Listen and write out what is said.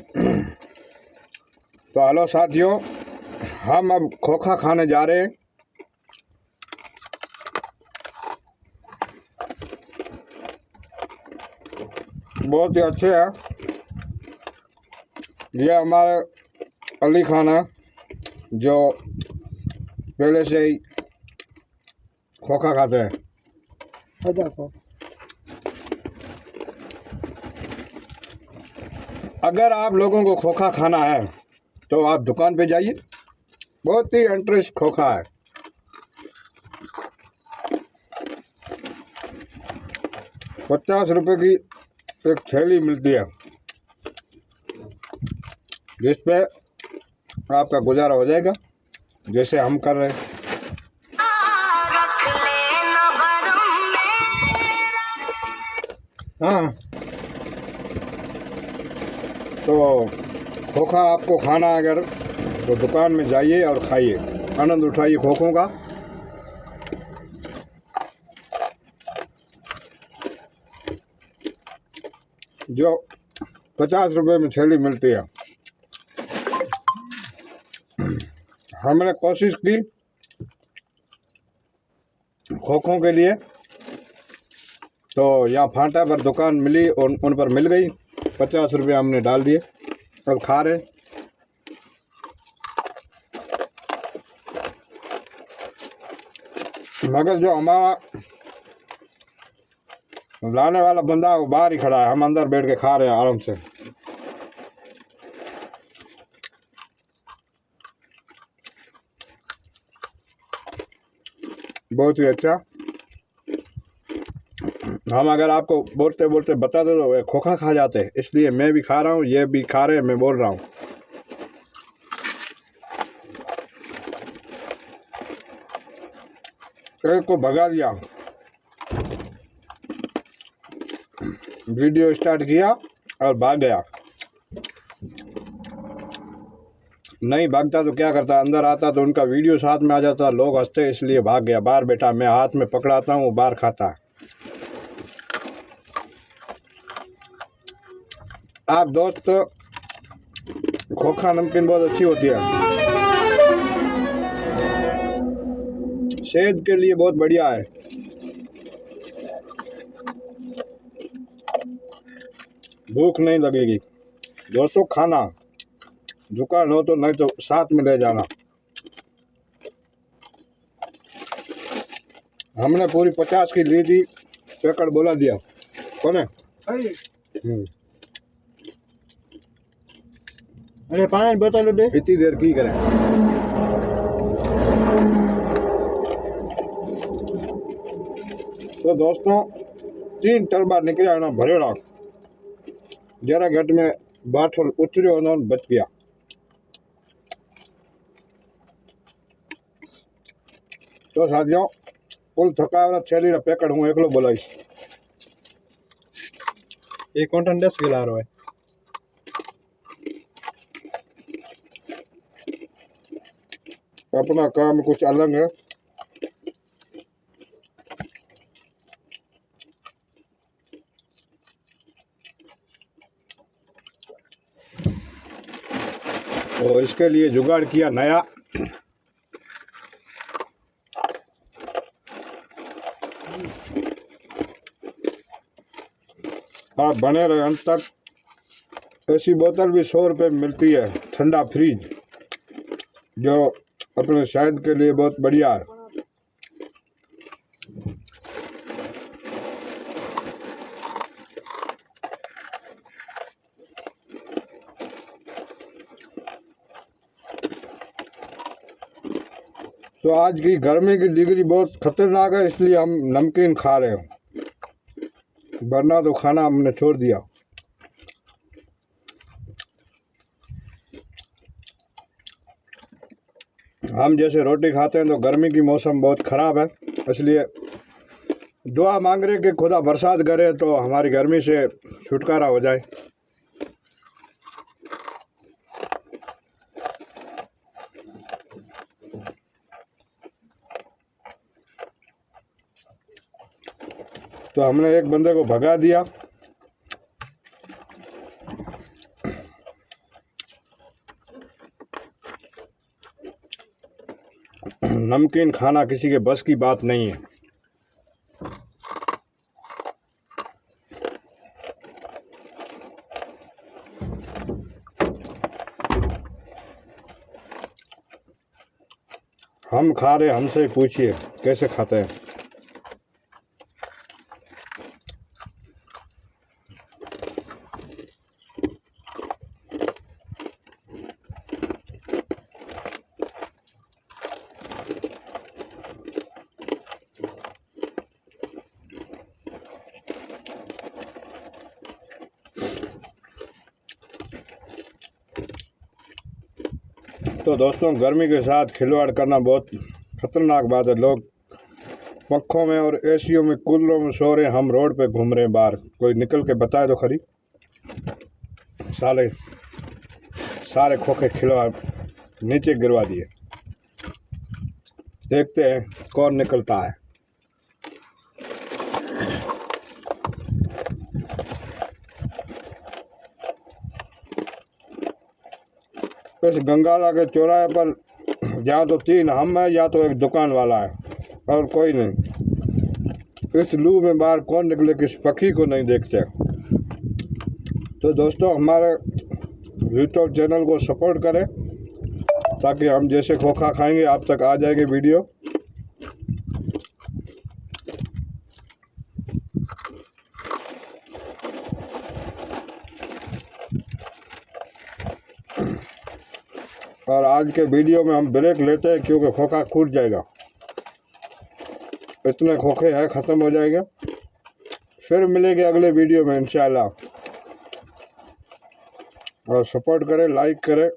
तो हेलो साथियों, हम अब खोखा खाने जा रहे हैं। बहुत ही अच्छे है। ये हमारे अली खान है जो पहले से ही खोखा खाते हैं। अगर आप लोगों को खोखा खाना है तो आप दुकान पे जाइए, बहुत ही इंटरेस्ट खोखा है। ₹50 की एक थैली मिलती है जिस पे आपका गुजारा हो जाएगा, जैसे हम कर रहे हैं। हाँ, तो खोखा आपको खाना है अगर तो दुकान में जाइए और खाइए, आनंद उठाइए खोखों का। जो ₹50 में थैली मिलती है। हमने कोशिश की खोखों के लिए, तो यहाँ फांटा पर दुकान मिली और उन पर मिल गई। ₹50 हमने डाल दिए, अब खा रहे। मगर जो हमारा लाने वाला बंदा है वो बाहर ही खड़ा है, हम अंदर बैठ के खा रहे हैं आराम से। बहुत ही अच्छा। हम अगर आपको बोलते बोलते बता दो तो खोखा खा जाते हैं, इसलिए मैं भी खा रहा हूँ, ये भी खा रहे हैं, मैं बोल रहा हूँ। एक को भगा दिया, वीडियो स्टार्ट किया और भाग गया। नहीं भागता तो क्या करता, अंदर आता तो उनका वीडियो साथ में आ जाता, लोग हंसते, इसलिए भाग गया। बाहर बैठा, मैं हाथ में पकड़ाता हूँ, बाहर खाता है। आप दोस्त, खोखा नमकीन बहुत अच्छी होती है, सेहत के लिए बहुत बढ़िया है। भूख नहीं लगेगी दोस्तों, खाना दुकान हो तो, नहीं तो साथ में ले जाना। हमने पूरी 50 की ली थी, पैकेट बोला दिया कौन है। अरे पानी बोतल दे, इतनी देर की करें। तो दोस्तों 3 टरबा निकलिया ना भरेड़ा, जरा घट में बाठल उतरियो होना बच गया। तो साथियों, कुल थकावट छेली रा पैकेट हूँ एकलो बोलाईश। एक क्विंटल 10 किलो आ रहा है। अपना काम कुछ अलग है। तो इसके लिए जुगाड़ किया नया। आप बने रहे अंत तक। ऐसी बोतल भी ₹100 में मिलती है, ठंडा फ्रीज, जो अपने सेहत के लिए बहुत बढ़िया है। तो आज की गर्मी की डिग्री बहुत खतरनाक है, इसलिए हम नमकीन खा रहे हैं, वरना तो खाना हमने छोड़ दिया। हम जैसे रोटी खाते हैं तो गर्मी की मौसम बहुत ख़राब है, इसलिए दुआ मांग रहे कि खुदा बरसात करे तो हमारी गर्मी से छुटकारा हो जाए। तो हमने एक बंदे को भगा दिया। नमकीन खाना किसी के बस की बात नहीं है। हम खा रहे, हमसे पूछिए कैसे खाते हैं। तो दोस्तों, गर्मी के साथ खिलवाड़ करना बहुत खतरनाक बात है। लोग पंखों में और एसीओ में, कूलरों में सो रहे हैं, हम रोड पे घूम रहे हैं बाहर। कोई निकल के बताए तो खरी। सारे खोखे खिलवाड़ नीचे गिरवा दिए। देखते हैं कौन निकलता है। इस गंगाला के चौराहे पर या तो 3 हम हैं या तो एक दुकान वाला है, और कोई नहीं। इस लू में बाहर कौन निकले, किस पक्षी को नहीं देखते। तो दोस्तों, हमारे यूट्यूब चैनल को सपोर्ट करें ताकि हम जैसे खोखा खाएंगे आप तक आ जाएंगे वीडियो। और आज के वीडियो में हम ब्रेक लेते हैं क्योंकि खोखा फूट जाएगा। इतने खोखे हैं, ख़त्म हो जाएंगे। फिर मिलेंगे अगले वीडियो में इंशाल्लाह। और सपोर्ट करें, लाइक करें।